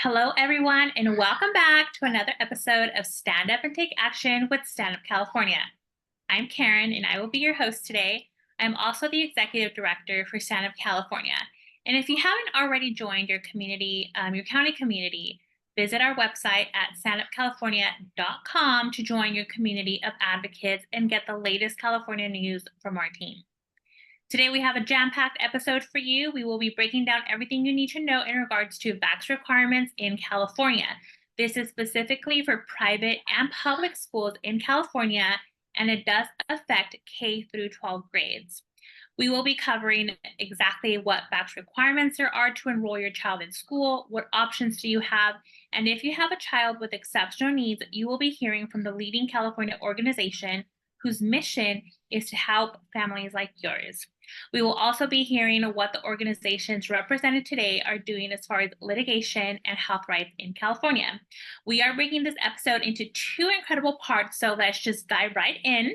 Hello, everyone, and welcome back to another episode of Stand Up and Take Action with Stand Up California. I'm Karen, and I will be your host today. I'm also the Executive Director for Stand Up California. And if you haven't already joined your community, your county community, visit our website at standupcalifornia.com to join your community of advocates and get the latest California news from our team. Today, we have a jam-packed episode for you. We will be breaking down everything you need to know in regards to vax requirements in California. This is specifically for private and public schools in California, and it does affect K through 12 grades. We will be covering exactly what vax requirements there are to enroll your child in school, what options do you have, and if you have a child with exceptional needs, you will be hearing from the leading California organization whose mission is to help families like yours. We will also be hearing what the organizations represented today are doing as far as litigation and health rights in California. We are breaking this episode into two incredible parts, so let's just dive right in.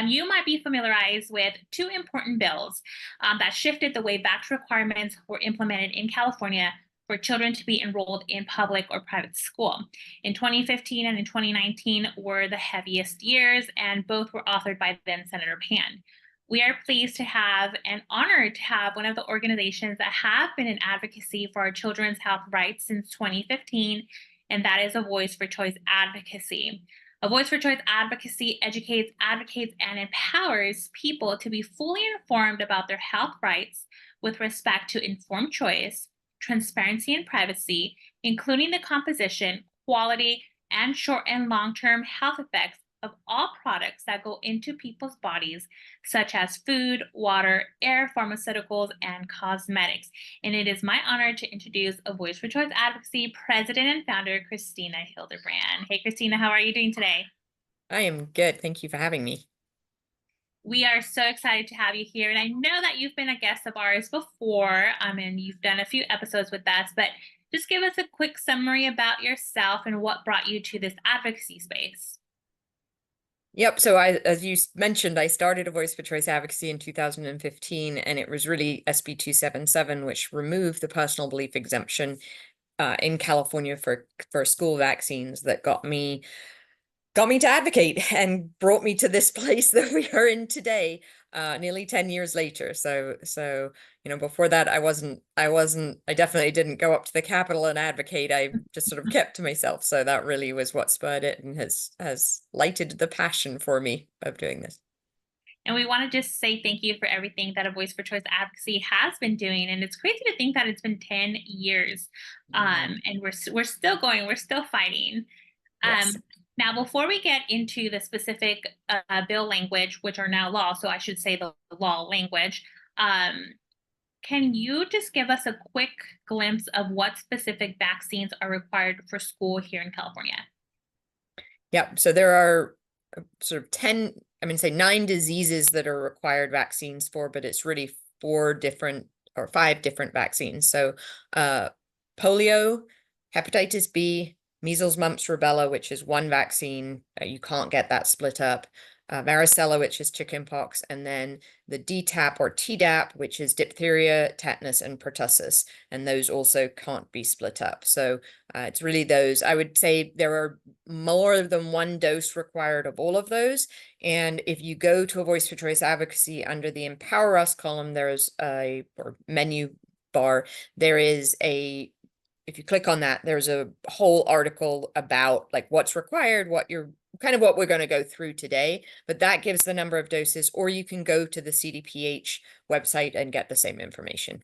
You might be familiarized with two important bills that shifted the way vax requirements were implemented in California for children to be enrolled in public or private school. In 2015 and in 2019 were the heaviest years, and both were authored by then Senator Pan. We are pleased to have and honored to have one of the organizations that have been in advocacy for our children's health rights since 2015, and that is A Voice for Choice Advocacy. A Voice for Choice Advocacy educates, advocates, and empowers people to be fully informed about their health rights with respect to informed choice, transparency, and privacy, including the composition, quality, and short and long-term health effects of all products that go into people's bodies, such as food, water, air, pharmaceuticals, and cosmetics. And it is my honor to introduce A Voice for Choice Advocacy President and Founder, Christina Hildebrand. Hey, Christina, how are you doing today? I am good. Thank you for having me. We are so excited to have you here. And I know that you've been a guest of ours before, and you've done a few episodes with us, but just give us a quick summary about yourself and what brought you to this advocacy space. Yep. So as you mentioned, I started A Voice for Choice Advocacy in 2015, and it was really SB277, which removed the personal belief exemption in California for school vaccines that got me to advocate and brought me to this place that we are in today, nearly 10 years later. So, before that, I definitely didn't go up to the Capitol and advocate. I just sort of kept to myself. So that really was what spurred it and has lighted the passion for me of doing this. And we want to just say thank you for everything that A Voice for Choice Advocacy has been doing. And it's crazy to think that it's been 10 years. And we're still going, we're still fighting. Yes. Now, before we get into the specific bill language, which are now law, so I should say the law language, can you just give us a quick glimpse of what specific vaccines are required for school here in California? Yep. So there are sort of 9 diseases that are required vaccines for, but it's really 5 different vaccines. So polio, hepatitis B, measles, mumps, rubella, which is one vaccine. You can't get that split up. Varicella, which is chickenpox, and then the DTaP or Tdap, which is diphtheria, tetanus, and pertussis, and those also can't be split up. So it's really those. I would say there are more than one dose required of all of those. And if you go to A Voice for Choice Advocacy under the Empower Us column, there's or menu bar, if you click on that, there's a whole article about like what's required, what we're going to go through today, but that gives the number of doses, or you can go to the CDPH website and get the same information.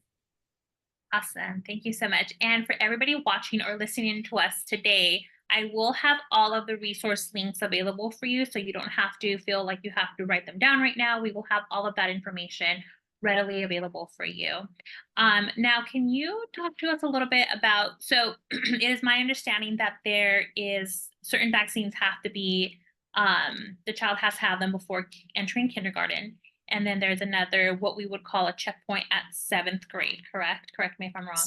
Awesome. Thank you so much. And for everybody watching or listening to us today, I will have all of the resource links available for you, so you don't have to feel like you have to write them down right now. We will have all of that information readily available for you. Now, can you talk to us a little bit about, so it is my understanding that there is certain vaccines have to be, the child has to have them before entering kindergarten. And then there's another, what we would call a checkpoint at 7th grade, correct? Correct me if I'm wrong.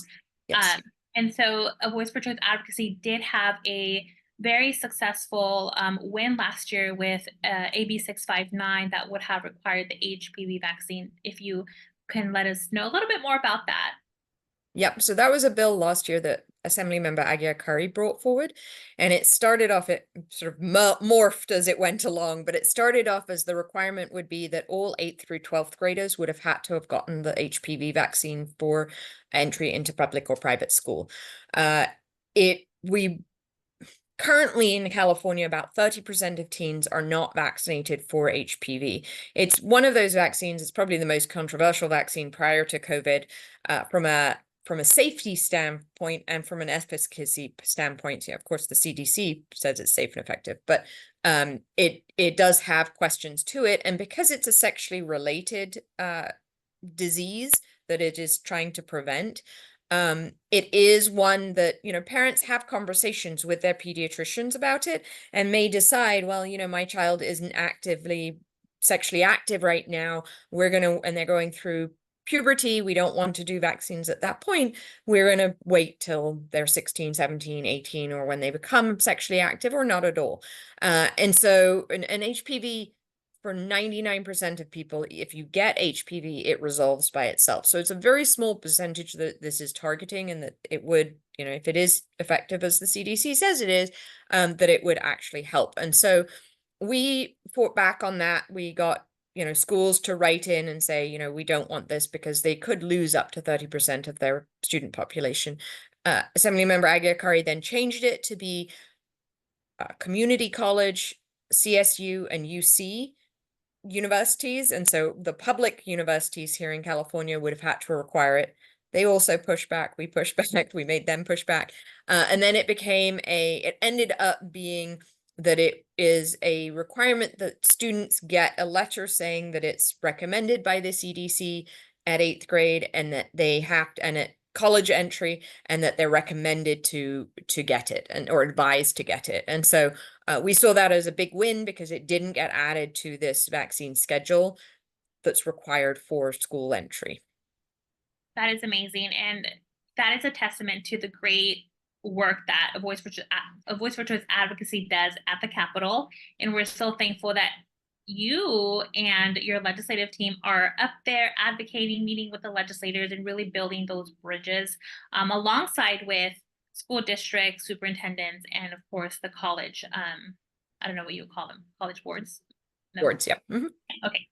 Yes. And so A Voice for Choice Advocacy did have a very successful win last year with AB 659 that would have required the HPV vaccine. If you can let us know a little bit more about that. Yep. So that was a bill last year that Assemblymember Agia brought forward. And it started off, it sort of morphed as it went along, but it started off as the requirement would be that all 8th through 12th graders would have had to have gotten the HPV vaccine for entry into public or private school. We currently in California, about 30% of teens are not vaccinated for HPV. It's one of those vaccines, it's probably the most controversial vaccine prior to COVID, from a safety standpoint and from an efficacy standpoint. Yeah, of course, the CDC says it's safe and effective, but it does have questions to it. And because it's a sexually related disease that it is trying to prevent, it is one that, parents have conversations with their pediatricians about it and may decide, well, my child isn't actively sexually active right now. And they're going through puberty. We don't want to do vaccines at that point. We're going to wait till they're 16, 17, 18, or when they become sexually active, or not at all. And so an HPV, for 99% of people, if you get HPV, it resolves by itself. So it's a very small percentage that this is targeting, and that it would, if it is effective as the CDC says it is, that it would actually help. And so we fought back on that. We got, schools to write in and say, we don't want this, because they could lose up to 30% of their student population. Assemblymember Agia then changed it to be community college, CSU, and UC universities. And so the public universities here in California would have had to require it. They also pushed back. We pushed back. We made them push back. And then it ended up being that it is a requirement that students get a letter saying that it's recommended by the CDC at 8th grade, and that they have to, and at college entry, and that they're recommended to get it, or advised to get it. And so we saw that as a big win, because it didn't get added to this vaccine schedule that's required for school entry. That is amazing. And that is a testament to the great work that a Voice for Choice advocacy does at the Capitol. And we're so thankful that you and your legislative team are up there advocating, meeting with the legislators, and really building those bridges alongside with school districts, superintendents, and of course the college. I don't know what you would call them, college boards. No. Boards, yeah. Mm-hmm. Okay.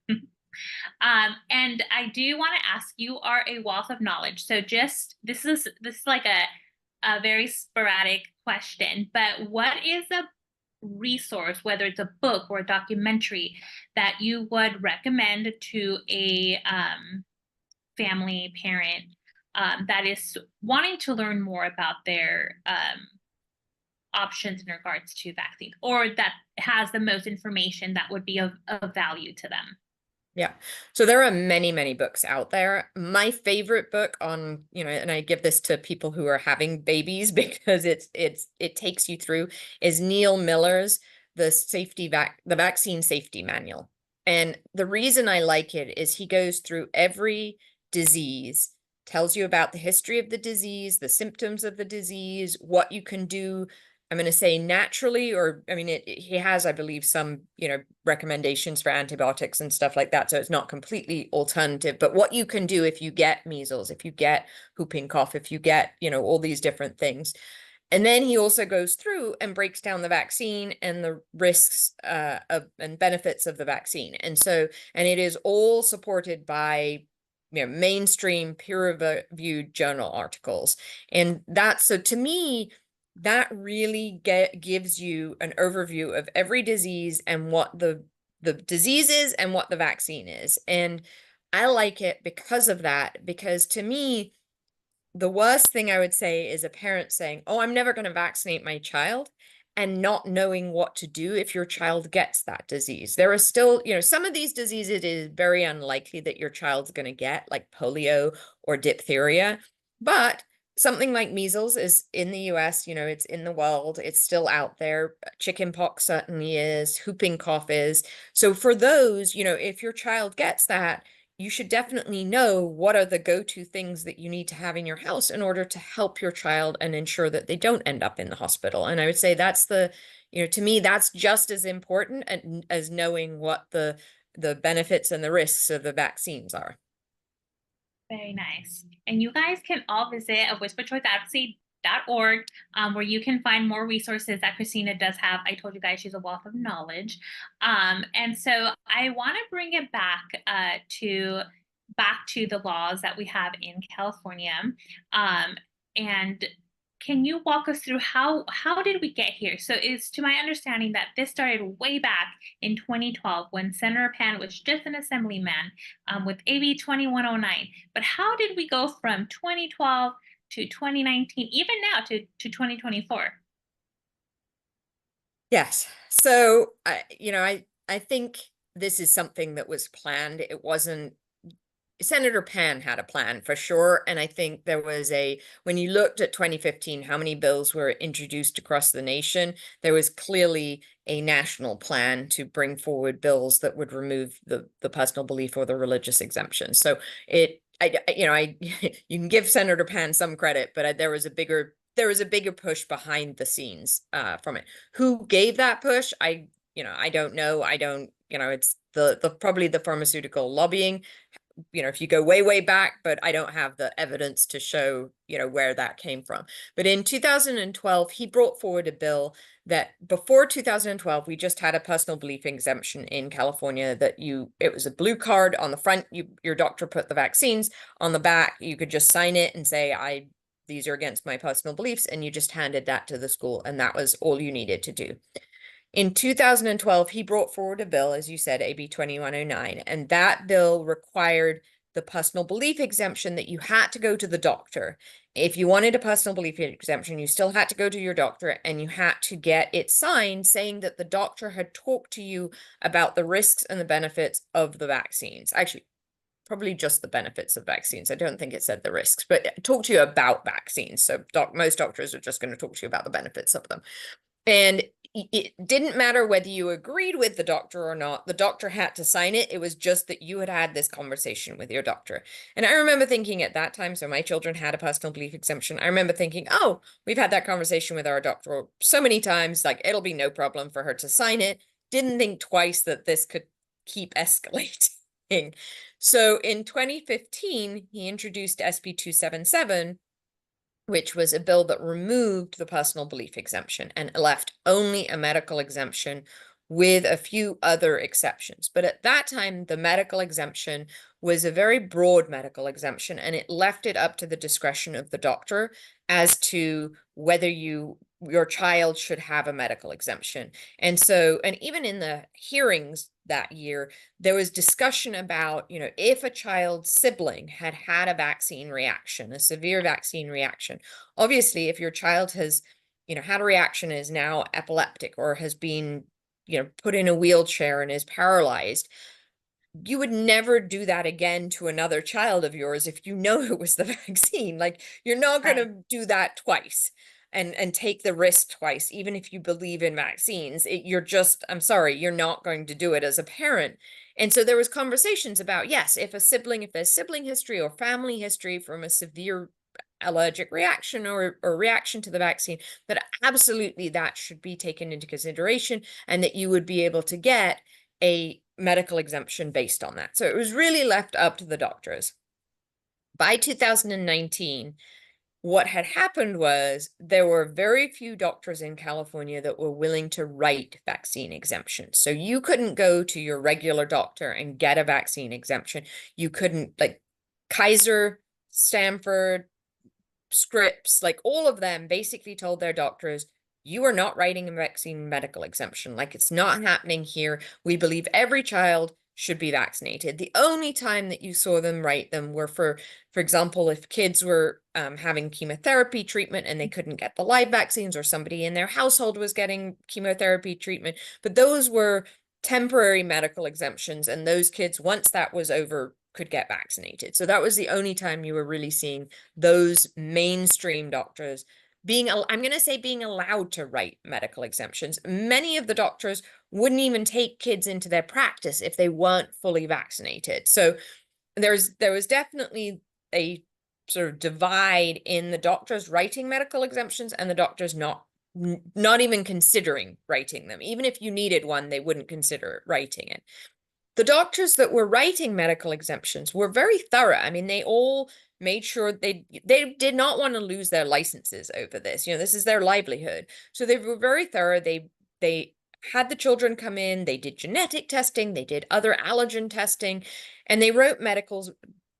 And I do want to ask, you are a wealth of knowledge. So this is like a very sporadic question, but what is a resource, whether it's a book or a documentary, that you would recommend to a family, parent that is wanting to learn more about their options in regards to vaccines, or that has the most information that would be of value to them? Yeah. So there are many, many books out there. My favorite book on, and I give this to people who are having babies because it takes you through, is Neil Miller's the Vaccine Safety Manual. And the reason I like it is he goes through every disease, tells you about the history of the disease, the symptoms of the disease, what you can do. I'm going to say naturally, or he has, I believe, some, recommendations for antibiotics and stuff like that. So it's not completely alternative, but what you can do if you get measles, if you get whooping cough, if you get, all these different things. And then he also goes through and breaks down the vaccine and the risks and benefits of the vaccine. And it is all supported by mainstream peer-reviewed journal articles. And so to me, that really gives you an overview of every disease and what the disease is and what the vaccine is. And I like it because of that, because to me, the worst thing I would say is a parent saying, oh, I'm never going to vaccinate my child, and not knowing what to do if your child gets that disease. There are still, some of these diseases it is very unlikely that your child's going to get, like polio or diphtheria. But something like measles is in the US, it's in the world, it's still out there. Chickenpox certainly is, whooping cough is. So for those, if your child gets that, you should definitely know what are the go-to things that you need to have in your house in order to help your child and ensure that they don't end up in the hospital. And I would say that's to me, that's just as important as knowing what the benefits and the risks of the vaccines are. Very nice. And you guys can all visit a Voice for Choice advocacy where you can find more resources that Christina does have. I told you guys she's a wealth of knowledge. And so I want to bring it back to the laws that we have in California. And can you walk us through how did we get here? So it's to my understanding that this started way back in 2012 when Senator Pan was just an assemblyman with AB 2109. But how did we go from 2012 to 2019, even now to 2024? Yes. So, I think this is something that was planned. It wasn't, Senator Pan had a plan for sure. And I think there was when you looked at 2015, how many bills were introduced across the nation, there was clearly a national plan to bring forward bills that would remove the personal belief or the religious exemption. So you can give Senator Pan some credit, but there was a bigger push behind the scenes from it. Who gave that push? I don't know. It's probably the pharmaceutical lobbying, if you go way back, but I don't have the evidence to show, where that came from. But in 2012, he brought forward a bill that before 2012, we just had a personal belief exemption in California that it was a blue card on the front, your doctor put the vaccines on the back, you could just sign it and say, these are against my personal beliefs, and you just handed that to the school, and that was all you needed to do. In 2012, he brought forward a bill, as you said, AB 2109, and that bill required the personal belief exemption that you had to go to the doctor. If you wanted a personal belief exemption, you still had to go to your doctor and you had to get it signed saying that the doctor had talked to you about the risks and the benefits of the vaccines. Actually, probably just the benefits of vaccines. I don't think it said the risks, but talk to you about vaccines. So most doctors are just going to talk to you about the benefits of them. And it didn't matter whether you agreed with the doctor or not. The doctor had to sign it. It was just that you had had this conversation with your doctor. And I remember thinking at that time, so my children had a personal belief exemption. I remember thinking, oh, we've had that conversation with our doctor so many times, like it'll be no problem for her to sign it. Didn't think twice that this could keep escalating. So in 2015, he introduced SB277, which was a bill that removed the personal belief exemption and left only a medical exemption with a few other exceptions. But at that time, the medical exemption was a very broad medical exemption, and it left it up to the discretion of the doctor as to whether your child should have a medical exemption. And even in the hearings that year, there was discussion about, if a child's sibling had had a vaccine reaction, a severe vaccine reaction. Obviously, if your child has, had a reaction, is now epileptic or has been, put in a wheelchair and is paralyzed, you would never do that again to another child of yours if you know it was the vaccine. Like, you're not going to do that twice and take the risk twice, even if you believe in vaccines. I'm sorry, you're not going to do it as a parent. And so there was conversations about, yes, if there's sibling history or family history from a severe allergic reaction or reaction to the vaccine, that absolutely that should be taken into consideration and that you would be able to get a medical exemption based on that. So it was really left up to the doctors. By 2019, what had happened was there were very few doctors in California that were willing to write vaccine exemptions. So you couldn't go to your regular doctor and get a vaccine exemption. You couldn't, like Kaiser, Stanford, Scripps, like all of them basically told their doctors, you are not writing a vaccine medical exemption. Like, it's not happening here. We believe every child should be vaccinated. The only time that you saw them write them were for example, if kids were having chemotherapy treatment and they couldn't get the live vaccines, or somebody in their household was getting chemotherapy treatment. But those were temporary medical exemptions, and those kids, once that was over, could get vaccinated. So that was the only time you were really seeing those mainstream doctors being allowed to write medical exemptions. Many of the doctors wouldn't even take kids into their practice if they weren't fully vaccinated. So there was definitely a sort of divide in the doctors writing medical exemptions and the doctors not even considering writing them. Even if you needed one, they wouldn't consider writing it. The doctors that were writing medical exemptions were very thorough. I mean, they all made sure they did not want to lose their licenses over this. You know, this is their livelihood. So they were very thorough. They had the children come in, they did genetic testing, they did other allergen testing, and they wrote medical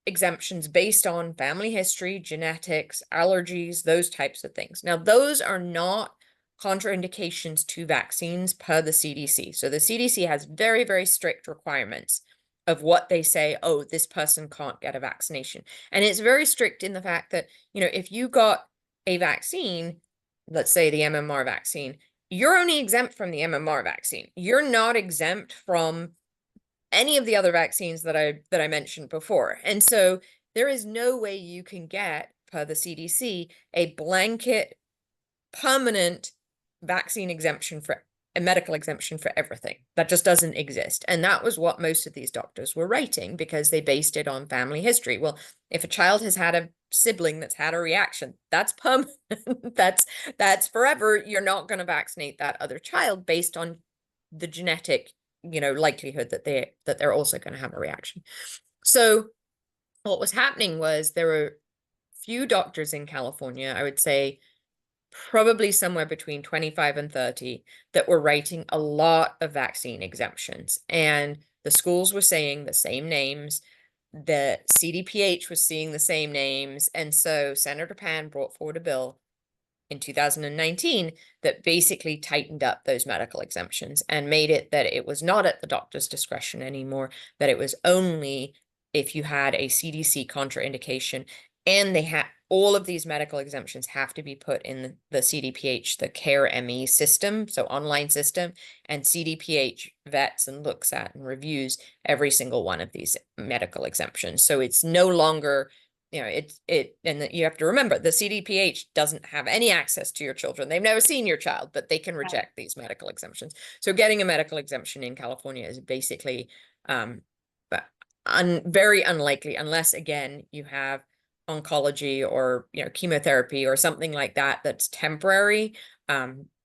exemptions based on family history, genetics, allergies, those types of things. Now, those are not contraindications to vaccines per the CDC. So the CDC has very, very strict requirements of what they say, oh, this person can't get a vaccination. And it's very strict in the fact that, you know, if you got a vaccine, let's say the MMR vaccine, you're only exempt from the MMR vaccine. You're not exempt from any of the other vaccines that I mentioned before. And so there is no way you can get, per the CDC, a blanket permanent vaccine exemption for a medical exemption for everything. That just doesn't exist. And that was what most of these doctors were writing because they based it on family history. Well, if a child has had a sibling that's had a reaction, that's permanent. that's forever. You're not going to vaccinate that other child based on the genetic, you know, likelihood that they're also going to have a reaction. So what was happening was there were few doctors in California, I would say probably somewhere between 25 and 30, that were writing a lot of vaccine exemptions. And the schools were saying the same names. The CDPH was seeing the same names. And so Senator Pan brought forward a bill in 2019 that basically tightened up those medical exemptions and made it that it was not at the doctor's discretion anymore, that it was only if you had a CDC contraindication, and they had all of these medical exemptions have to be put in the CDPH, the CARE ME system, so online system, and CDPH vets and looks at and reviews every single one of these medical exemptions. So it's no longer, you know, and you have to remember the CDPH doesn't have any access to your children. They've never seen your child, but they can reject these medical exemptions. So getting a medical exemption in California is basically very unlikely, unless again you have oncology or, you know, chemotherapy or something like that that's temporary.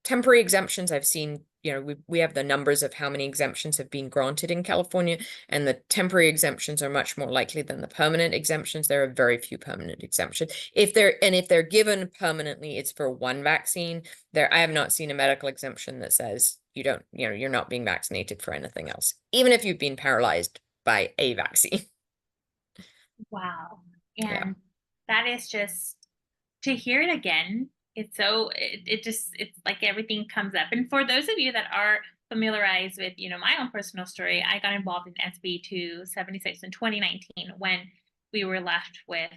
Temporary exemptions, I've seen, you know, we have the numbers of how many exemptions have been granted in California, and the temporary exemptions are much more likely than the permanent exemptions. There are very few permanent exemptions. If they're given permanently, it's for one vaccine. I have not seen a medical exemption that says you're not being vaccinated for anything else, even if you've been paralyzed by a vaccine. Wow. Yeah. And that is just, to hear it again, it's so, it's like everything comes up. And for those of you that are familiarized with, you know, my own personal story, I got involved in SB276 in 2019 when we were left with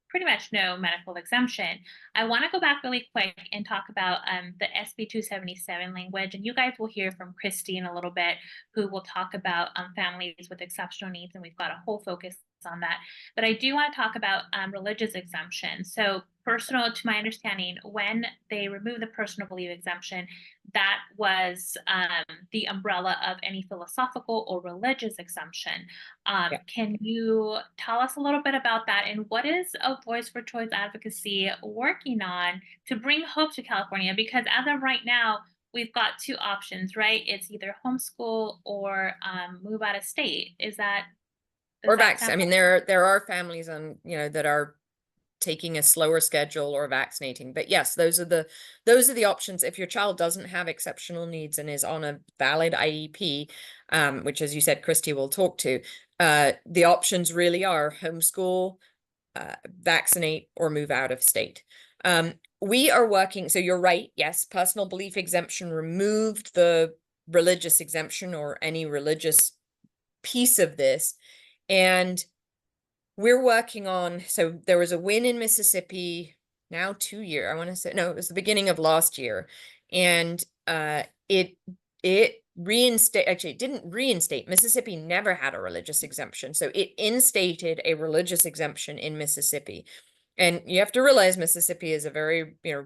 pretty much no medical exemption. I want to go back really quick and talk about the SB277 language, and you guys will hear from Kristie in a little bit, who will talk about families with exceptional needs, and we've got a whole focus on that. But I do want to talk about religious exemption. So personal, to my understanding, when they removed the personal belief exemption, that was the umbrella of any philosophical or religious exemption. Yeah. Can you tell us a little bit about that, and what is a Voice for Choice advocacy working on to bring hope to California? Because as of right now, we've got two options, right? It's either homeschool or move out of state. Is that Or vaccine. I mean, there are families on, you know, that are taking a slower schedule or vaccinating. But yes, those are the options. If your child doesn't have exceptional needs and is on a valid IEP, which, as you said, Kristie will talk to, the options really are homeschool, vaccinate, or move out of state. We are working, so you're right, yes, personal belief exemption removed the religious exemption or any religious piece of this. And we're working on, so there was a win in Mississippi now 2 years, I want to say, no, it was the beginning of last year. And it didn't reinstate. Mississippi never had a religious exemption. So it instated a religious exemption in Mississippi. And you have to realize Mississippi is a very, you know,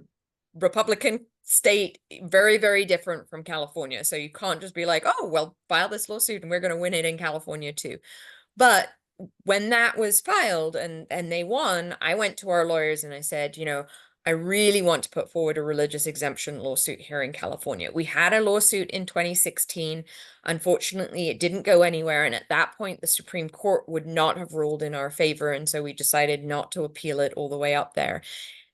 Republican state, very, very different from California. So you can't just be like, oh, well, file this lawsuit and we're going to win it in California too. But when that was filed and they won, I went to our lawyers and I said, you know, I really want to put forward a religious exemption lawsuit here in California. We had a lawsuit in 2016. Unfortunately, it didn't go anywhere. And at that point, the Supreme Court would not have ruled in our favor. And so we decided not to appeal it all the way up there.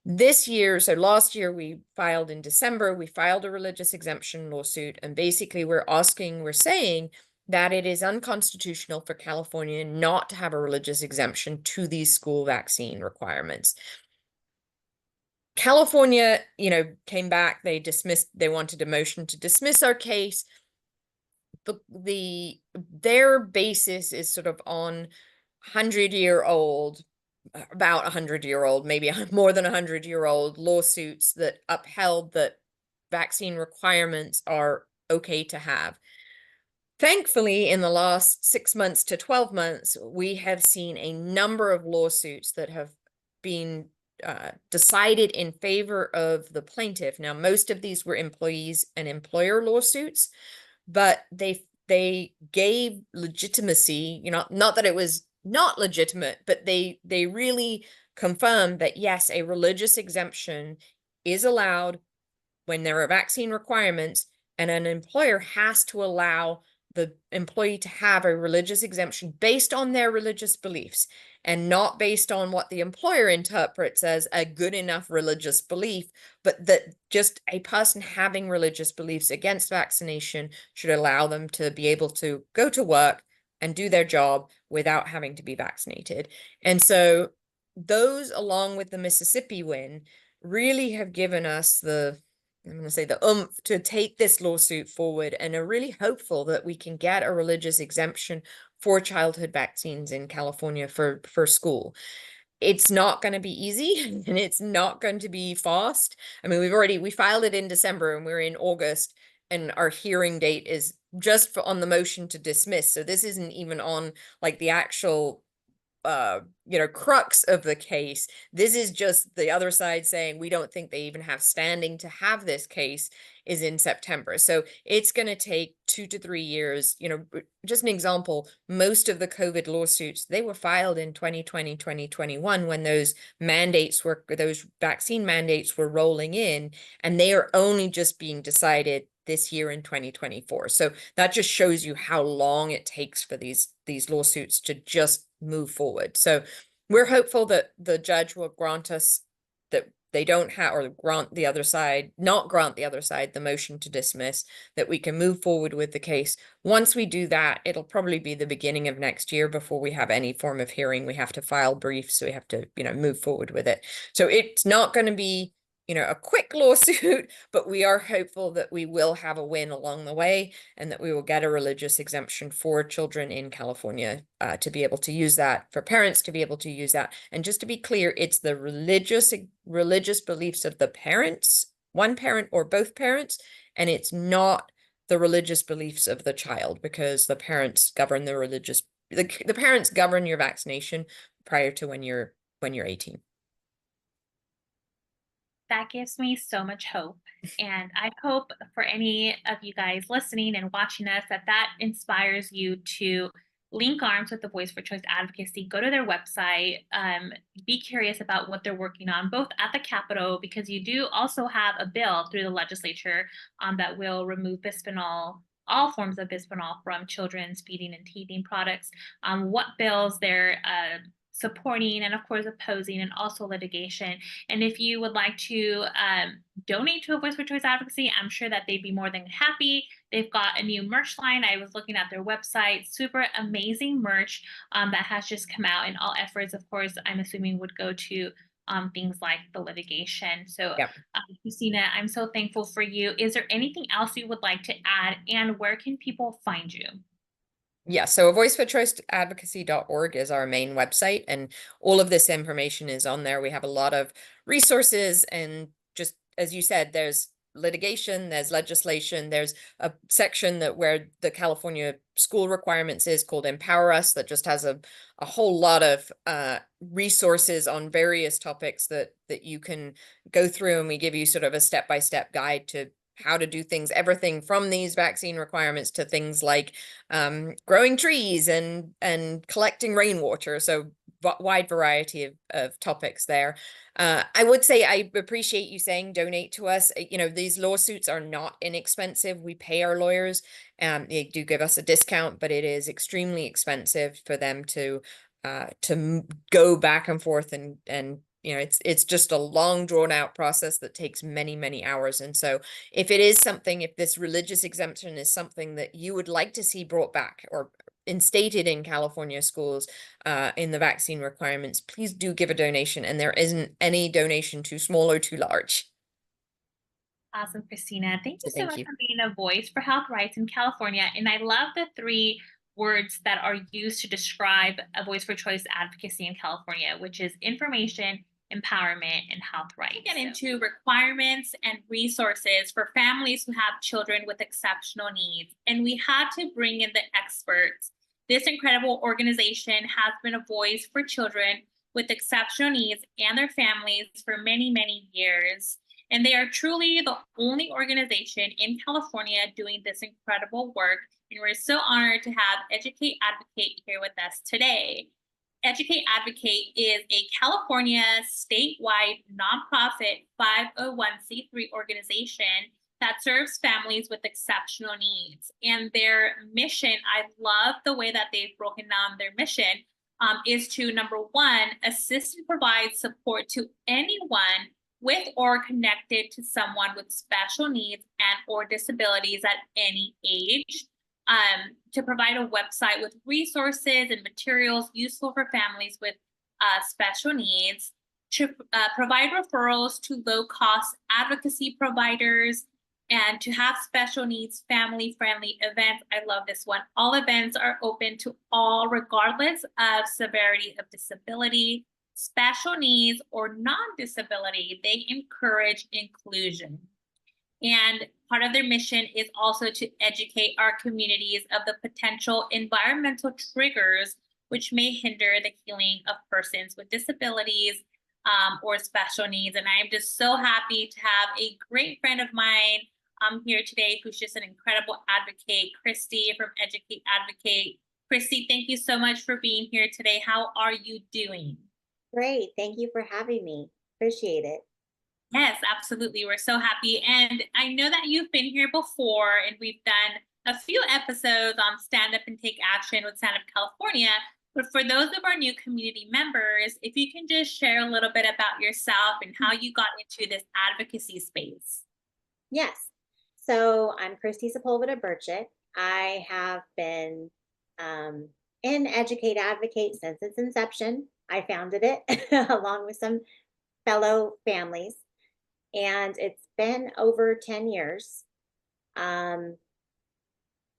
This year, so last year, we filed in December, we filed a religious exemption lawsuit. And basically, we're saying that it is unconstitutional for California not to have a religious exemption to these school vaccine requirements. California, came back, they wanted a motion to dismiss our case. Their basis is sort of on 100-year-old, about 100-year-old, maybe more than 100-year-old lawsuits that upheld that vaccine requirements are okay to have. Thankfully, in the last 6 months to 12 months, we have seen a number of lawsuits that have been decided in favor of the plaintiff. Now, most of these were employees and employer lawsuits, but they gave legitimacy, not that it was not legitimate, but they really confirmed that yes, a religious exemption is allowed when there are vaccine requirements, and an employer has to allow the employee to have a religious exemption based on their religious beliefs and not based on what the employer interprets as a good enough religious belief, but that just a person having religious beliefs against vaccination should allow them to be able to go to work and do their job without having to be vaccinated. And so those, along with the Mississippi win, really have given us I'm going to say the oomph to take this lawsuit forward, and are really hopeful that we can get a religious exemption for childhood vaccines in California for school. It's not going to be easy and it's not going to be fast. I mean, we filed it in December and we're in August, and our hearing date is just on the motion to dismiss. So this isn't even on like the actual crux of the case. This is just the other side saying we don't think they even have standing to have this case is in September. So it's going to take 2 to 3 years. Just an example, most of the COVID lawsuits, they were filed in 2020, 2021 when those vaccine mandates were rolling in, and they are only just being decided this year in 2024. So that just shows you how long it takes for these lawsuits to just move forward. So we're hopeful that the judge will grant us that they don't have, or not grant the other side the motion to dismiss, that we can move forward with the case. Once we do that, it'll probably be the beginning of next year before we have any form of hearing. We have to file briefs, so we have to, move forward with it. So it's not going to be a quick lawsuit, but we are hopeful that we will have a win along the way, and that we will get a religious exemption for children in California to be able to use that, for parents to be able to use that. And just to be clear, it's the religious beliefs of the parents, one parent or both parents, and it's not the religious beliefs of the child, because the parents govern the parents govern your vaccination prior to when you're 18. That gives me so much hope. And I hope for any of you guys listening and watching us that inspires you to link arms with the Voice for Choice Advocacy. Go to their website, be curious about what they're working on, both at the Capitol, because you do also have a bill through the legislature that will remove bisphenol, all forms of bisphenol, from children's feeding and teething products. What bills they're supporting and of course opposing, and also litigation. And if you would like to donate to a Voice for Choice Advocacy, I'm sure that they'd be more than happy. They've got a new merch line. I was looking at their website, super amazing merch that has just come out, and all efforts, of course, I'm assuming would go to things like the litigation. So Yep. Christina, I'm so thankful for you. Is there anything else you would like to add, and where can people find you? Yeah, so voiceforchoiceadvocacy.org is our main website, and all of this information is on there. We have a lot of resources, and just as you said, there's litigation, there's legislation, there's a section where the California school requirements is called Empower Us, that just has a whole lot of resources on various topics that you can go through, and we give you sort of a step-by-step guide to how to do things, everything from these vaccine requirements to things like growing trees and collecting rainwater. So wide variety of topics there. I would say I appreciate you saying donate to us. You know, these lawsuits are not inexpensive. We pay our lawyers. They do give us a discount, but it is extremely expensive for them to go back and forth, and you know, it's just a long drawn out process that takes many, many hours. And so if it is something, if this religious exemption is something that you would like to see brought back or instated in California schools in the vaccine requirements, please do give a donation. And there isn't any donation too small or too large. Awesome, Christina. Thank you so Thank much you. for being a voice for health rights in California. And I love the three words that are used to describe a voice for choice advocacy in California, which is information, empowerment, and health rights. We get into requirements and resources for families who have children with exceptional needs. And we had to bring in the experts. This incredible organization has been a voice for children with exceptional needs and their families for many, many years. And they are truly the only organization in California doing this incredible work. And we're so honored to have Educate Advocate here with us today. Educate Advocate is a California statewide nonprofit 501c3 organization that serves families with exceptional needs. And their mission, I love the way that they've broken down their mission, is to, number one, assist and provide support to anyone with or connected to someone with special needs and or disabilities at any age, to provide a website with resources and materials useful for families with special needs, to provide referrals to low-cost advocacy providers, and to have special needs family-friendly events. I love this one. All events are open to all, regardless of severity of disability, special needs, or non-disability. They encourage inclusion. And part of their mission is also to educate our communities of the potential environmental triggers which may hinder the healing of persons with disabilities or special needs. And I am just so happy to have a great friend of mine here today who's just an incredible advocate, Kristie from Educate Advocate. Kristie, thank you so much for being here today. How are you doing? Great. Thank you for having me. Appreciate it. Yes, absolutely. We're so happy. And I know that you've been here before, and we've done a few episodes on Stand Up and Take Action with Stand Up California. But for those of our new community members, if you can just share a little bit about yourself and how you got into this advocacy space. Yes. So I'm Christie Sepulveda-Burchit. I have been in Educate Advocate since its inception. I founded it along with some fellow families, and it's been over 10 years.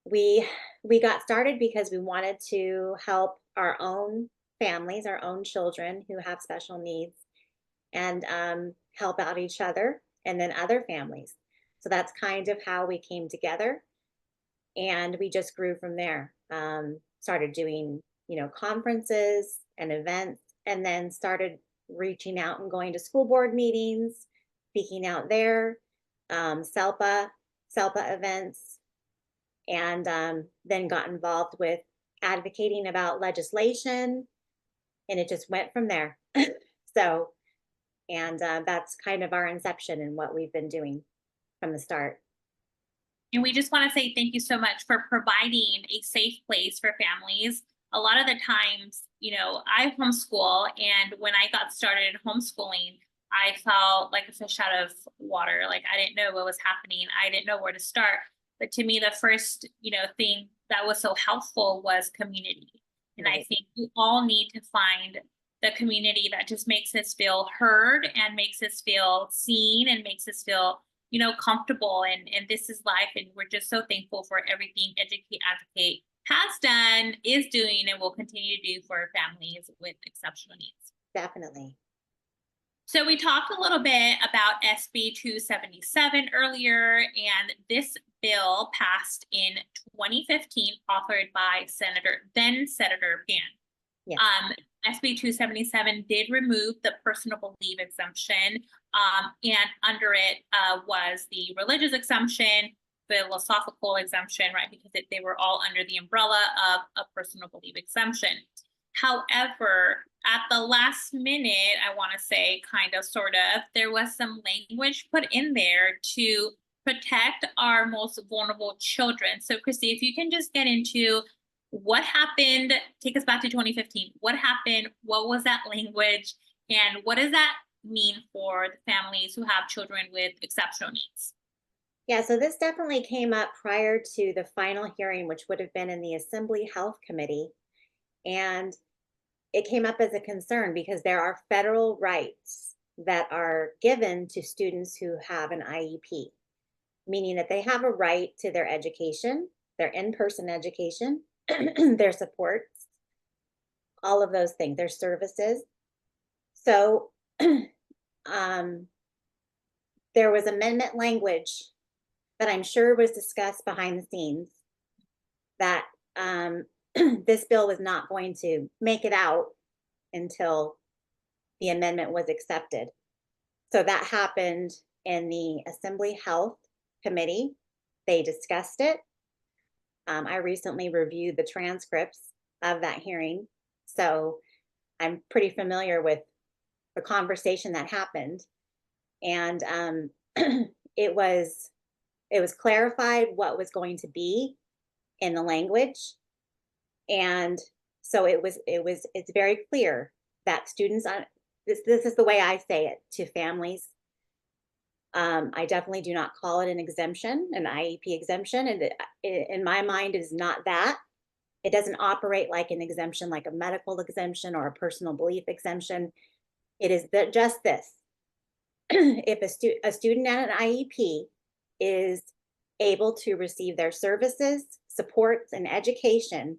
We got started because we wanted to help our own families, our own children who have special needs, and help out each other and then other families. So that's kind of how we came together, and we just grew from there. Started doing, conferences and events, and then started reaching out and going to school board meetings, speaking out there, SELPA events, and then got involved with advocating about legislation, and it just went from there. So, and that's kind of our inception and what we've been doing from the start. And we just want to say thank you so much for providing a safe place for families. A lot of the times, I homeschool, and when I got started homeschooling, I felt like a fish out of water. Like I didn't know what was happening. I didn't know where to start. But to me, the first, thing that was so helpful was community. And I think we all need to find the community that just makes us feel heard and makes us feel seen and makes us feel, comfortable. And this is life. And we're just so thankful for everything Educate Advocate has done, is doing, and will continue to do for families with exceptional needs. Definitely. So we talked a little bit about SB277 earlier, and this bill passed in 2015, authored by then Senator Pan. Yes. SB277 did remove the personal leave exemption, and under it was the religious exemption, philosophical exemption, right? Because they were all under the umbrella of a personal leave exemption. However, at the last minute, I want to say, kind of, sort of, there was some language put in there to protect our most vulnerable children. So, Kristie, if you can just get into what happened, take us back to 2015. What happened? What was that language? And what does that mean for the families who have children with exceptional needs? Yeah, so this definitely came up prior to the final hearing, which would have been in the Assembly Health Committee. And it came up as a concern because there are federal rights that are given to students who have an IEP, meaning that they have a right to their education, their in-person education, their supports, all of those things, their services. So there was amendment language that I'm sure was discussed behind the scenes that this bill was not going to make it out until the amendment was accepted. So that happened in the Assembly Health Committee. They discussed it. I recently reviewed the transcripts of that hearing, so I'm pretty familiar with the conversation that happened. And it was clarified what was going to be in the language. And so it's very clear that students on this is the way I say it to families. I definitely do not call it an exemption, an IEP exemption. And in my mind, it is not that. It doesn't operate like an exemption, like a medical exemption or a personal belief exemption. It is just this. If a student at an IEP is able to receive their services, supports, and education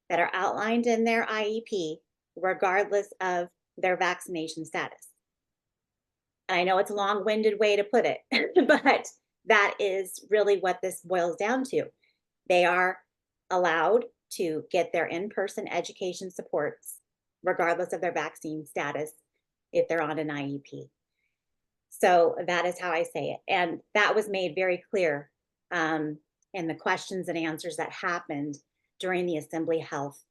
that are outlined in their IEP, regardless of their vaccination status. And I know it's a long-winded way to put it, but that is really what this boils down to. They are allowed to get their in-person education supports, regardless of their vaccine status, if they're on an IEP. So that is how I say it. And that was made very clear in the questions and answers that happened during the Assembly Health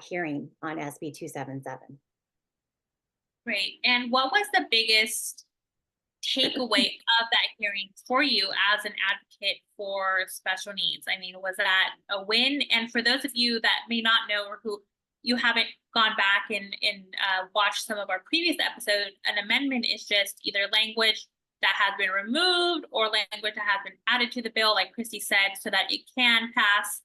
hearing on SB277. Great. And what was the biggest takeaway of that hearing for you as an advocate for special needs? I mean, was that a win? And for those of you that may not know, or who you haven't gone back and watched some of our previous episodes, an amendment is just either language that has been removed or language that has been added to the bill, like Kristie said, so that it can pass.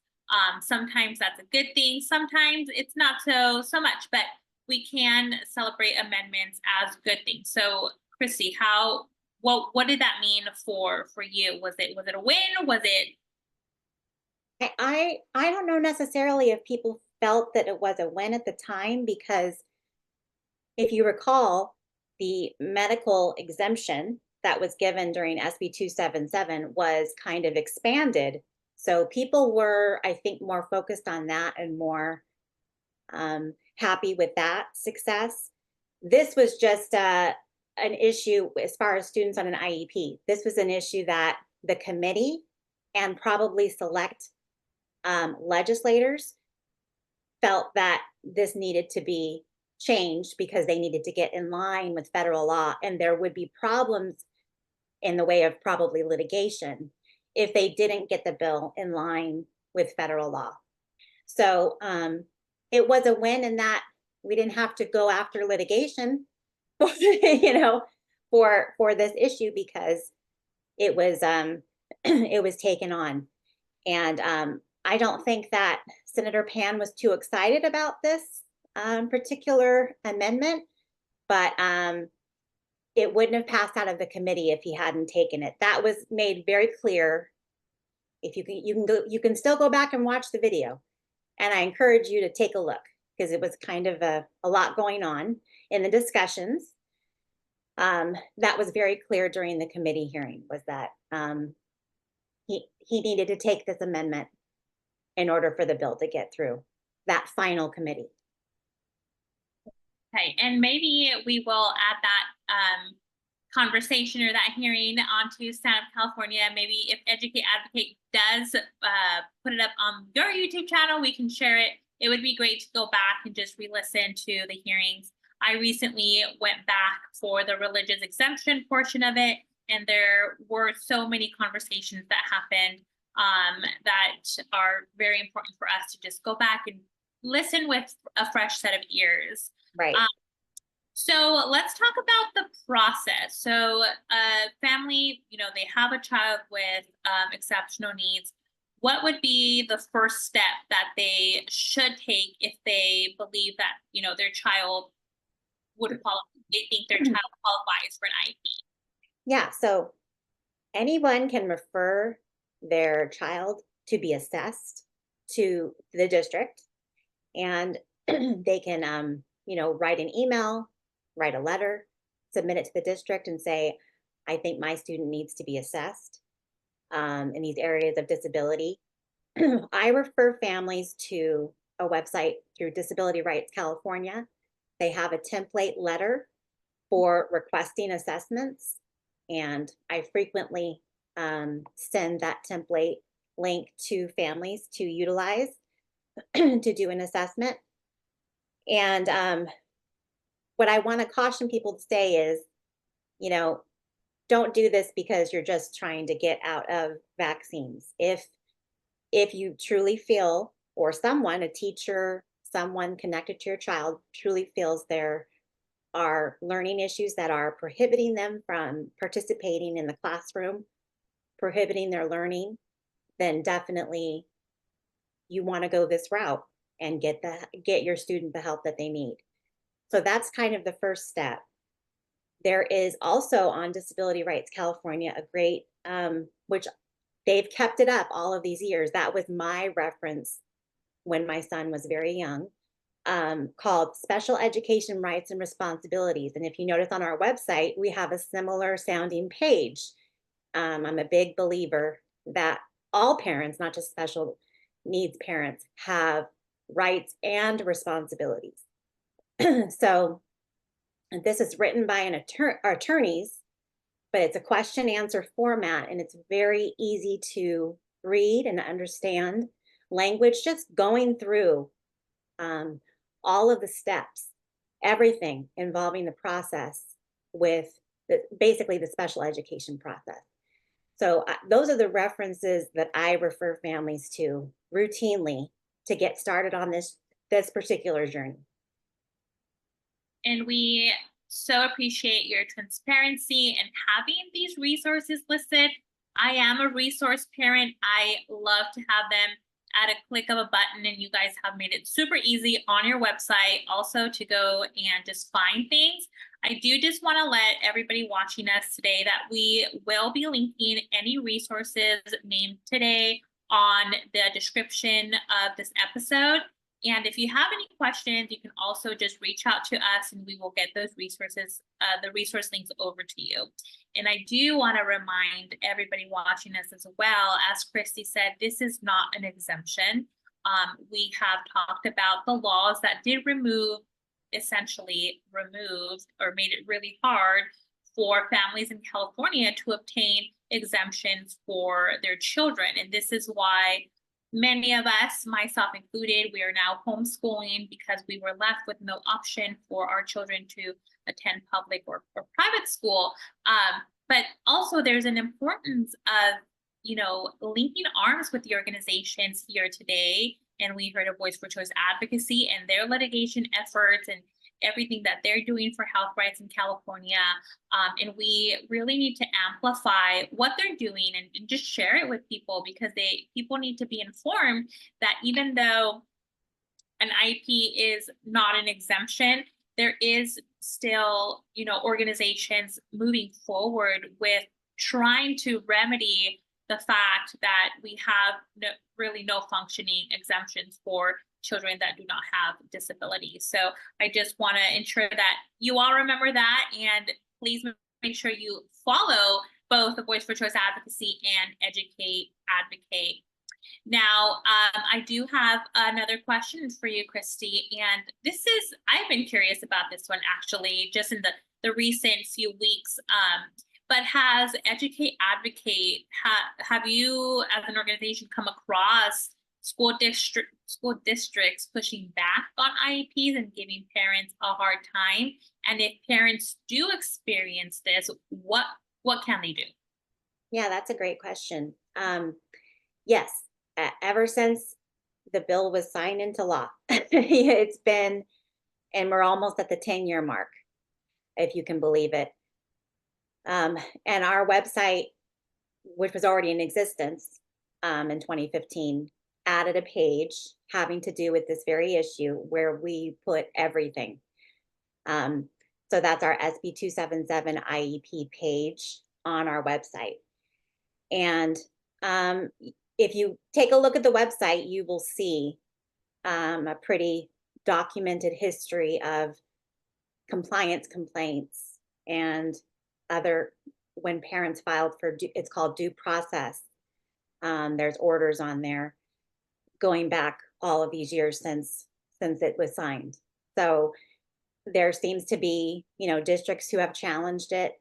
Sometimes that's a good thing. Sometimes it's not so much, but we can celebrate amendments as good things. So, Kristie, what did that mean for you? Was it a win? Was it? I don't know necessarily if people felt that it was a win at the time, because if you recall, the medical exemption that was given during SB 277 was kind of expanded. So people were, I think, more focused on that and more happy with that success. This was just an issue as far as students on an IEP. This was an issue that the committee and probably select legislators felt that this needed to be changed because they needed to get in line with federal law, and there would be problems in the way of probably litigation if they didn't get the bill in line with federal law. So it was a win in that we didn't have to go after litigation, you know, for this issue, because it was it was taken on. And I don't think that Senator Pan was too excited about this particular amendment, but it wouldn't have passed out of the committee if he hadn't taken it. That was made very clear. If you can still go back and watch the video, and I encourage you to take a look, because it was kind of a lot going on in the discussions. That was very clear during the committee hearing, was that he needed to take this amendment in order for the bill to get through that final committee. Okay, and maybe we will add that conversation or that hearing onto Stand Up California. Maybe if Educate Advocate does put it up on your YouTube channel, we can share it it would be great to go back and just re-listen to the hearings. I recently went back for the religious exemption portion of it, and there were so many conversations that happened that are very important for us to just go back and listen with a fresh set of ears. Right. So let's talk about the process. So family, they have a child with exceptional needs. What would be the first step that they should take if they believe that, their child would qualify, they think their child qualifies for an IEP? Yeah, so anyone can refer their child to be assessed to the district, and they can, write an email, write a letter, submit it to the district and say, I think my student needs to be assessed in these areas of disability. I refer families to a website through Disability Rights California. They have a template letter for requesting assessments, and I frequently send that template link to families to utilize to do an assessment. And what I want to caution people to say is, don't do this because you're just trying to get out of vaccines. If you truly feel, or someone, a teacher, someone connected to your child truly feels there are learning issues that are prohibiting them from participating in the classroom, prohibiting their learning, then definitely you want to go this route and get your student the help that they need. So that's kind of the first step. There is also on Disability Rights California a great, which they've kept it up all of these years. That was my reference when my son was very young, called Special Education Rights and Responsibilities. And if you notice on our website, we have a similar sounding page. I'm a big believer that all parents, not just special needs parents, have rights and responsibilities. So this is written by an attorneys, but it's a question answer format, and it's very easy to read and understand language, just going through all of the steps, everything involving the process with basically the special education process. So those are the references that I refer families to routinely to get started on this particular journey. And we so appreciate your transparency and having these resources listed. I am a resource parent. I love to have them at a click of a button, and you guys have made it super easy on your website also to go and just find things. I do just want to let everybody watching us today that we will be linking any resources named today on the description of this episode. And if you have any questions, you can also just reach out to us and we will get those resources, the resource links over to you. And I do want to remind everybody watching us as well, as Kristie said, this is not an exemption. We have talked about the laws that did essentially removed or made it really hard for families in California to obtain exemptions for their children. And this is why many of us, myself included, we are now homeschooling because we were left with no option for our children to attend public or private school. But also there's an importance of, linking arms with the organizations here today. And we heard of Voice for Choice Advocacy and their litigation efforts and everything that they're doing for health rights in California. And we really need to amplify what they're doing and just share it with people, because people need to be informed that even though an IEP is not an exemption, there is still, organizations moving forward with trying to remedy the fact that we have really no functioning exemptions for children that do not have disabilities. So I just want to ensure that you all remember that, and please make sure you follow both the Voice for Choice Advocacy and Educate Advocate. Now, I do have another question for you, Kristie, and I've been curious about this one actually, just in the recent few weeks. But has Educate Advocate, have you as an organization come across school districts pushing back on IEPs and giving parents a hard time? And if parents do experience this, what can they do? Yeah, that's a great question. Yes, ever since the bill was signed into law, it's been, and we're almost at the 10-year mark, if you can believe it. And our website, which was already in existence in 2015, added a page having to do with this very issue where we put everything. So that's our SB277 IEP page on our website. And if you take a look at the website, you will see a pretty documented history of compliance complaints and other, when parents filed for, it's called due process. There's orders on there going back all of these years since it was signed. So there seems to be, districts who have challenged it.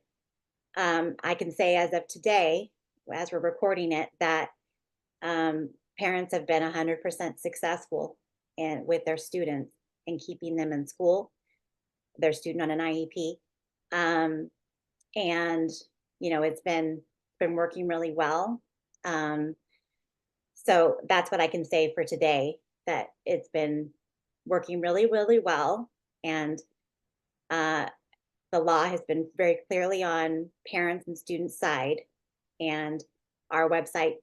I can say as of today, as we're recording it, that parents have been 100% successful with their students in keeping them in school, their student on an IEP. And, it's been working really well. So that's what I can say for today, that it's been working really, really well. And the law has been very clearly on parents and students' side. And our website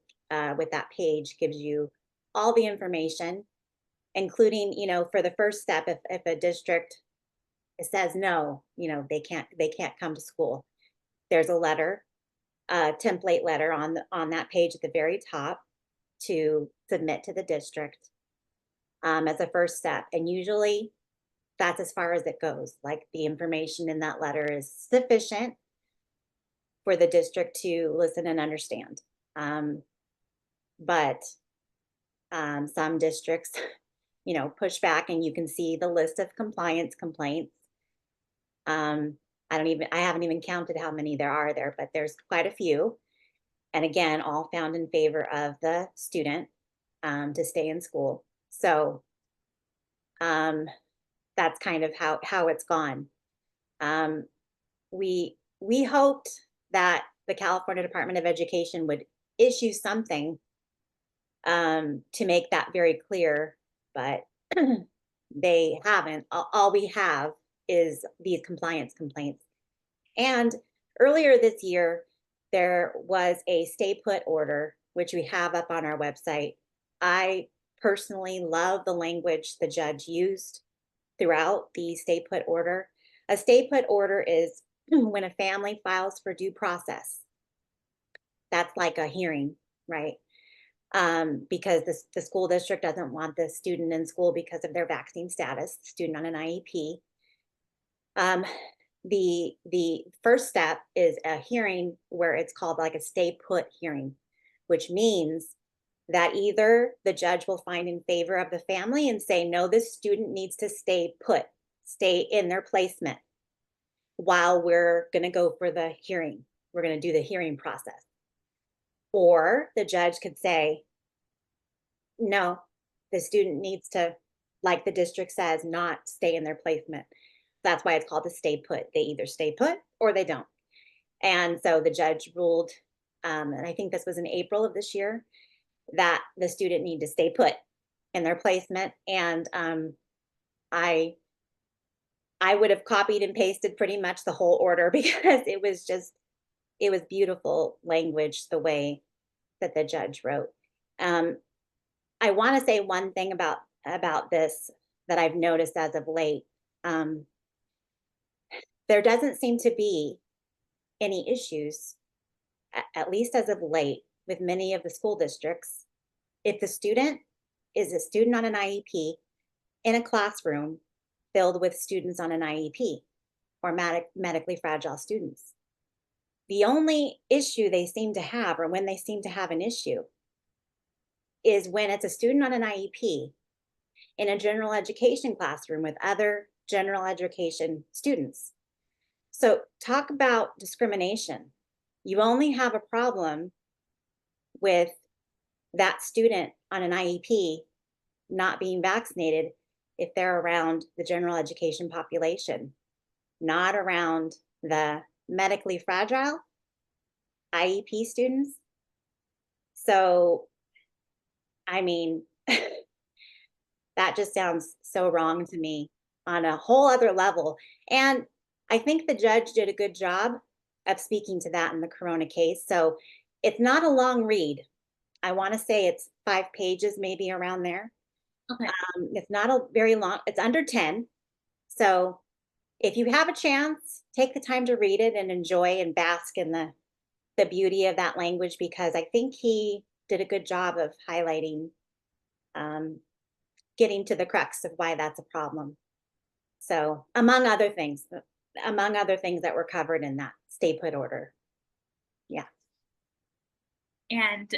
with that page gives you all the information, including, for the first step, if a district says no, they can't come to school, there's a letter, template letter on that page at the very top to submit to the district as a first step. And usually that's as far as it goes. Like, the information in that letter is sufficient for the district to listen and understand. But some districts, push back, and you can see the list of compliance complaints. I haven't even counted how many there are there, but there's quite a few. And again, all found in favor of the student to stay in school. So that's kind of how it's gone. We hoped that the California Department of Education would issue something to make that very clear, but they haven't. All we have is these compliance complaints. And earlier this year, there was a stay put order, which we have up on our website. I personally love the language the judge used throughout the stay put order. A stay put order is when a family files for due process. That's like a hearing, right? Because the school district doesn't want the student in school because of their vaccine status, student on an IEP. The first step is a hearing where it's called like a stay put hearing, which means that either the judge will find in favor of the family and say, no, this student needs to stay put, stay in their placement while we're going to go for the hearing. We're going to do the hearing process. Or the judge could say, no, the student needs to, like the district says, not stay in their placement. That's why it's called the stay put. They either stay put or they don't. And so the judge ruled, and I think this was in April of this year, that the student need to stay put in their placement. And I would have copied and pasted pretty much the whole order, because it was beautiful language the way that the judge wrote. I want to say one thing about this that I've noticed as of late. There doesn't seem to be any issues, at least as of late, with many of the school districts. If the student is a student on an IEP in a classroom filled with students on an IEP or medically fragile students, the only issue they seem to have, or when they seem to have an issue, is when it's a student on an IEP in a general education classroom with other general education students. So talk about discrimination. You only have a problem with that student on an IEP not being vaccinated if they're around the general education population, not around the medically fragile IEP students. So, I mean, that just sounds so wrong to me on a whole other level. And I think the judge did a good job of speaking to that in the Corona case. So it's not a long read. I want to say it's 5 pages, maybe around there. Okay. It's not a very long, it's under 10. So if you have a chance, take the time to read it and enjoy and bask in the beauty of that language, because I think he did a good job of highlighting, getting to the crux of why that's a problem. So among other things that were covered in that stay put order. Yeah. And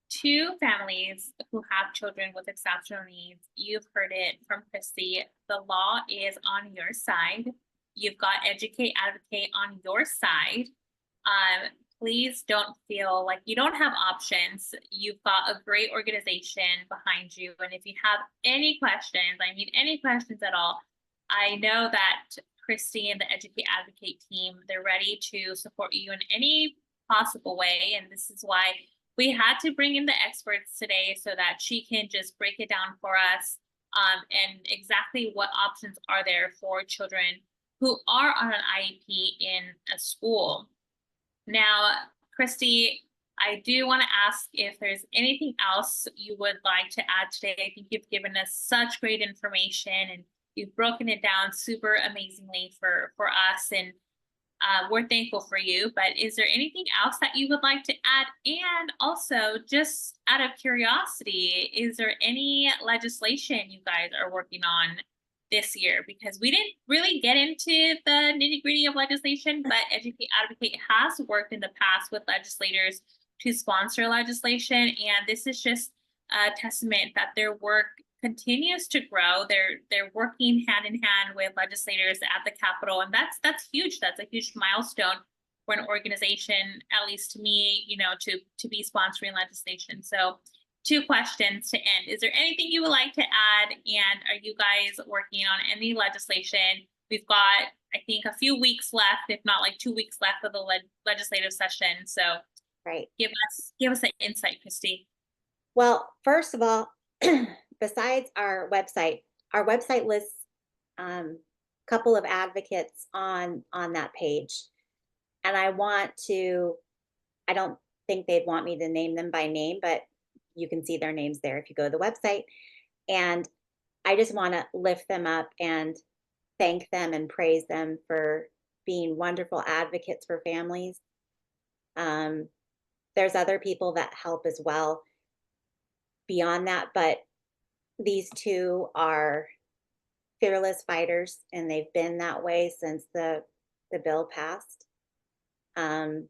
to families who have children with exceptional needs, you've heard it from Kristie, the law is on your side. You've got Educate, Advocate on your side. Please don't feel like you don't have options. You've got a great organization behind you. And if you have any questions, any questions at all, I know that Kristie and the Educate, Advocate team, they're ready to support you in any possible way. And this is why we had to bring in the experts today, so that she can just break it down for us, and exactly what options are there for children who are on an IEP in a school. Now, Kristie, I do want to ask if there's anything else you would like to add today. I think you've given us such great information, and you've broken it down super amazingly for us, and we're thankful for you. But is there anything else that you would like to add? And also, just out of curiosity, is there any legislation you guys are working on this year? Because we didn't really get into the nitty-gritty of legislation, but Educate, Advocate has worked in the past with legislators to sponsor legislation, and this is just a testament that their work continues to grow. They're working hand in hand with legislators at the Capitol, and that's huge. That's a huge milestone for an organization, at least to me, to be sponsoring legislation. So 2 questions to end. Is there anything you would like to add? And are you guys working on any legislation? We've got, I think, a few weeks left, if not like 2 weeks left of the legislative session. So Right. give us an insight, Kristie. Well, first of all, besides our website lists a couple of advocates on that page. And I don't think they'd want me to name them by name, but you can see their names there if you go to the website. And I just want to lift them up and thank them and praise them for being wonderful advocates for families. There's other people that help as well beyond that, but these 2 are fearless fighters, and they've been that way since the bill passed. So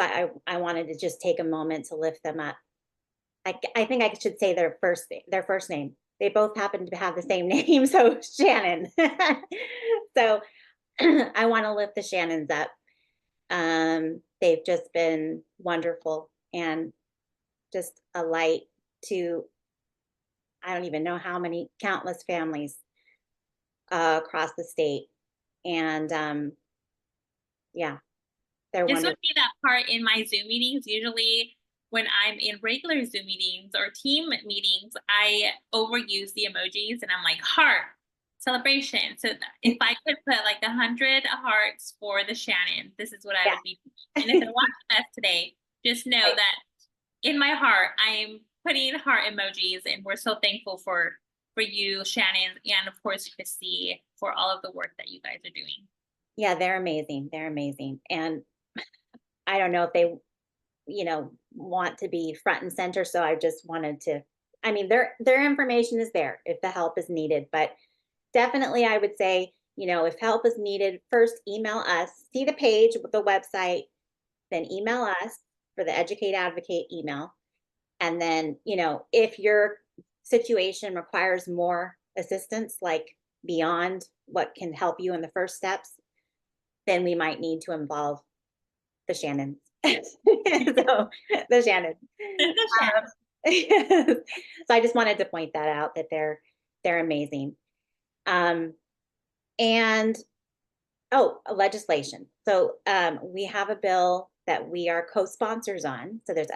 I wanted to just take a moment to lift them up. I think I should say their first name. They both happen to have the same name, so Shannon. So I want to lift the Shannons up. They've just been wonderful and just a light to, I don't even know how many, countless families across the state. And yeah, they're This wonderful. would be that part in my Zoom meetings. Usually when I'm in regular Zoom meetings or team meetings, I overuse the emojis, and I'm like, heart, celebration. So if I could put like 100 hearts for the Shannon, this is what I would be doing. And if they're watching us today, just know that in my heart, I'm putting heart emojis, and we're so thankful for you, Shannon, and of course, Kristie, for all of the work that you guys are doing. Yeah, they're amazing. They're amazing. And I don't know if they, want to be front and center. So I just wanted to, their information is there if the help is needed, but definitely I would say, if help is needed, first email us, see the page with the website, then email us for the Educate Advocate email. And then, if your situation requires more assistance, like beyond what can help you in the first steps, then we might need to involve the Shannons. So the Shannons. So I just wanted to point that out, that they're amazing. And legislation. So we have a bill that we are co-sponsors on. So there's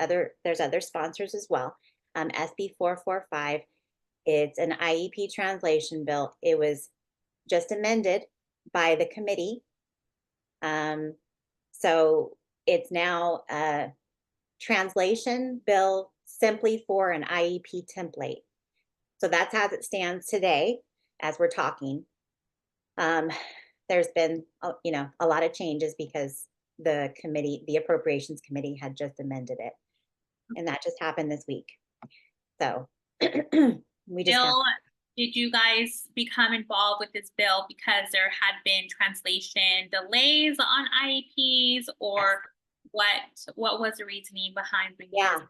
other sponsors as well. SB445. It's an IEP translation bill. It was just amended by the committee. So it's now a translation bill simply for an IEP template. So that's as it stands today, as we're talking. There's been, a lot of changes because the appropriations committee had just amended it. And that just happened this week. So we just Bill, did you guys become involved with this bill because there had been translation delays on IEPs, or what was the reasoning behind bringing Yeah. this?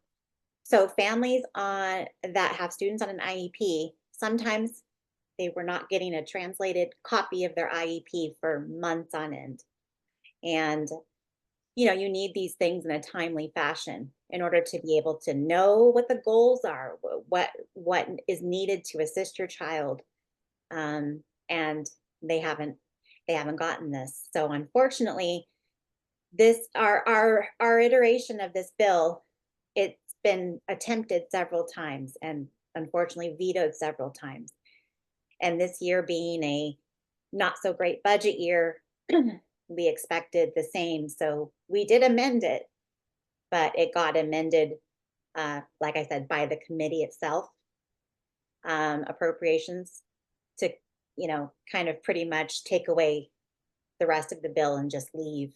So families that have students on an IEP, sometimes they were not getting a translated copy of their IEP for months on end. And, you need these things in a timely fashion in order to be able to know what the goals are, what is needed to assist your child. And they haven't gotten this. So unfortunately, our iteration of this bill, it's been attempted several times and unfortunately vetoed several times. And this year being a not so great budget year, we expected the same. So we did amend it, but it got amended, like I said, by the committee itself, appropriations, to, kind of pretty much take away the rest of the bill and just leave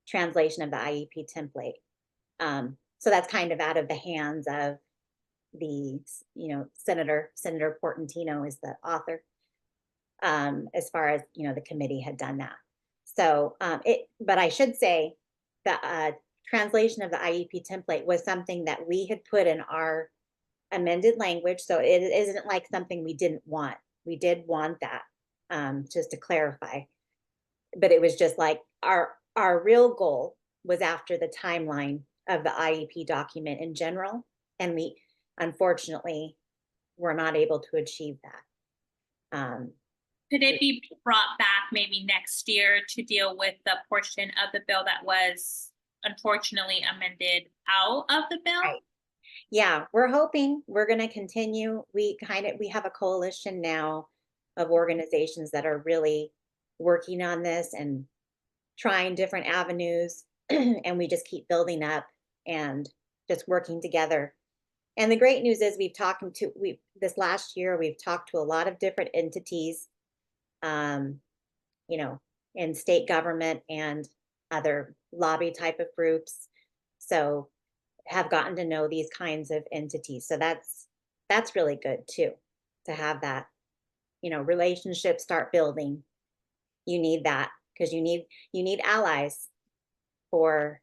translation of the IEP template. So that's kind of out of the hands of the, Senator Portantino is the author, as far as, the committee had done that. So but I should say the translation of the IEP template was something that we had put in our amended language. So it isn't like something we didn't want. We did want that, just to clarify. But it was just like our real goal was after the timeline of the IEP document in general. And we, unfortunately, were not able to achieve that. Could it be brought back maybe next year to deal with the portion of the bill that was unfortunately amended out of the bill? Right. Yeah, we're hoping. We're going to continue. We have a coalition now of organizations that are really working on this and trying different avenues. And we just keep building up and just working together. And the great news is this last year, we've talked to a lot of different entities, in state government and other lobby type of groups. So have gotten to know these kinds of entities. So that's really good too, to have that, relationship start building. You need that because you need allies for,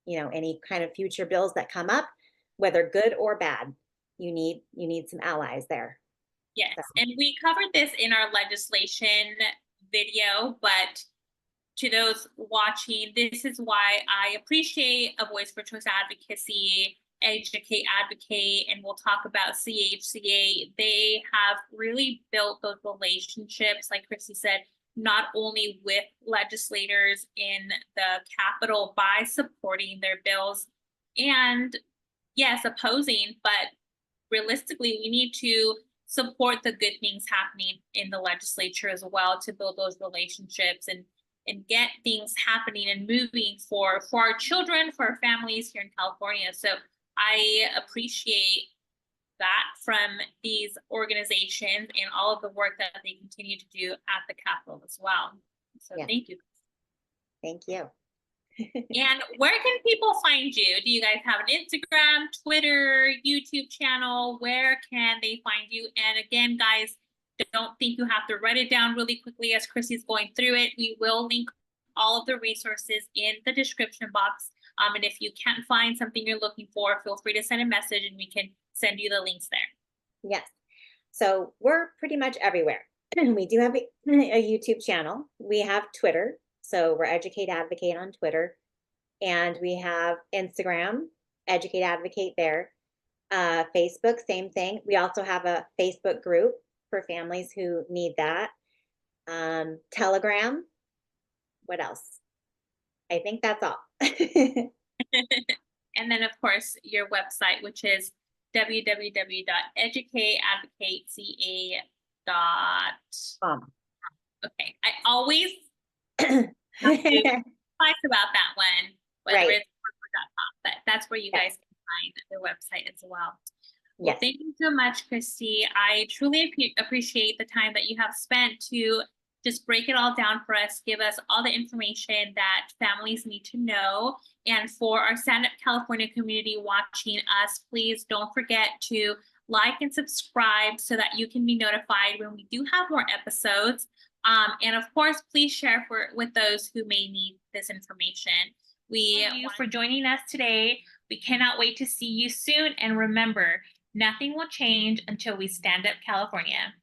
any kind of future bills that come up, whether good or bad. You need some allies there. Yes, So. and we covered this in our legislation video, but to those watching, this is why I appreciate A Voice for Choice Advocacy, Educate Advocate, and we'll talk about CHCA. They have really built those relationships, like Kristie said, not only with legislators in the Capitol by supporting their bills and, yes, opposing, but realistically, we need to support the good things happening in the legislature as well to build those relationships and get things happening and moving for our children, for our families here in California. So I appreciate that from these organizations and all of the work that they continue to do at the Capitol as well. So yeah. Thank you. Thank you. And where can people find you? Do you guys have an Instagram, Twitter, YouTube channel? Where can they find you? And again, guys, don't think you have to write it down really quickly as Kristie's going through it. We will link all of the resources in the description box. And if you can't find something you're looking for, feel free to send a message and we can send you the links there. Yes. So we're pretty much everywhere. We do have a YouTube channel. We have Twitter. So we're Educate Advocate on Twitter. And we have Instagram, Educate Advocate there. Facebook, same thing. We also have a Facebook group for families who need that. Telegram. What else? I think that's all. And then, of course, your website, which is www.educateadvocateca.com. Okay, I always have to talk about that one, whether Right. it's .com, but that's where you Yeah. guys can find their website as well. Well, Yes. thank you so much, Kristie. I truly appreciate the time that you have spent to just break it all down for us, give us all the information that families need to know. And for our Stand Up California community watching us, please don't forget to like and subscribe so that you can be notified when we do have more episodes. And of course, please share with those who may need this information. Thank you for joining us today. We cannot wait to see you soon. And remember, nothing will change until we stand up California.